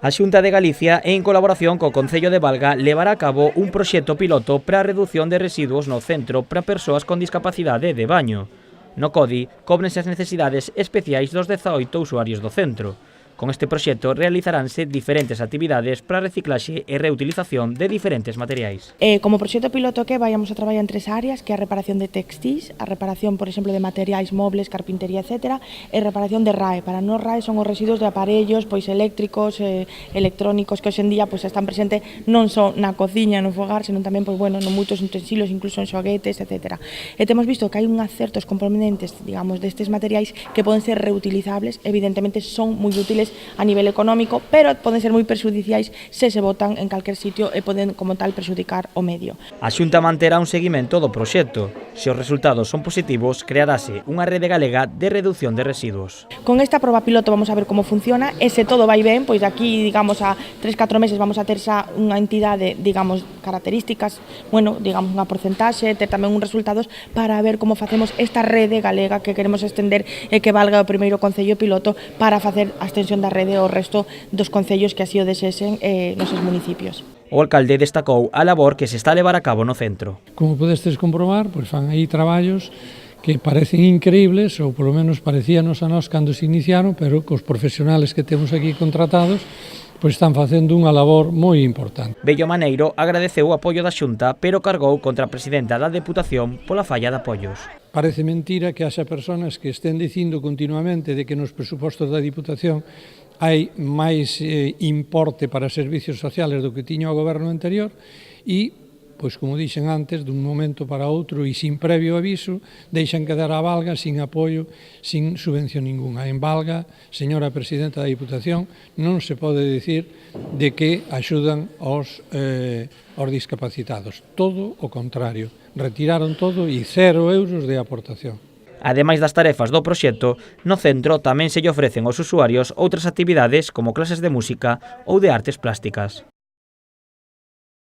A Xunta de Galicia, en colaboración co Concello de Valga, levará a cabo un proxecto piloto para a reducción de residuos no centro para persoas con discapacidade de baño. No CODI, cóbrense as necesidades especiais dos 18 usuarios do centro. Con este proxecto realizaránse diferentes actividades para a reciclaxe e reutilización de diferentes materiais. Como proxecto piloto que vamos a traballar en tres áreas, que é a reparación de textís, a reparación, por exemplo, de materiais mobles, carpintería, etc., e reparación de RAE. Para nós, RAE son os residuos de aparellos eléctricos, electrónicos, que hoxe en día están presentes non só na cociña, no fogar, senón tamén no moitos utensilios, incluso en xoguetes, etc. E temos visto que hai certos componentes, digamos, destes materiais que poden ser reutilizables, evidentemente son moi útiles a nivel económico, pero poden ser moi perxudiciais se botan en calquer sitio e poden, como tal, perxudicar o medio. A Xunta manterá un seguimento do proxecto. Se os resultados son positivos, crearase unha rede galega de reducción de residuos. Con esta proba piloto vamos a ver como funciona e se todo vai ben, pois daqui, digamos, a 3-4 meses vamos a ter xa unha entidade, digamos, características, digamos, unha porcentaxe, ter tamén uns resultados para ver como facemos esta rede galega que queremos estender e que valga o primeiro concello piloto para facer a extensión da rede ao resto dos concellos que así o desexen nos seus municipios. O alcalde destacou a labor que se está a levar a cabo no centro. Como podestes comprobar, pois fan aí traballos que parecen increíbles, ou polo menos parecíanos a nós cando se iniciaron, pero cos profesionales que temos aquí contratados, pois están facendo unha labor moi importante. Bello Maneiro agradeceu o apoio da Xunta, pero cargou contra a presidenta da Deputación pola falla de apoios. Parece mentira que haxa persoas que estén dicindo continuamente de que nos presupostos da Diputación hai máis importe para servicios sociales do que tiña o goberno anterior e, pois como dixen antes, dun momento para outro e sin previo aviso, deixan quedar a Valga sin apoio, sin subvención ninguna. En Valga, señora presidenta da Diputación, non se pode dicir de que axudan aos discapacitados. Todo o contrario. Retiraron todo e 0 euros de aportación. Ademais das tarefas do proxecto, no centro tamén se lle ofrecen aos usuarios outras actividades como clases de música ou de artes plásticas.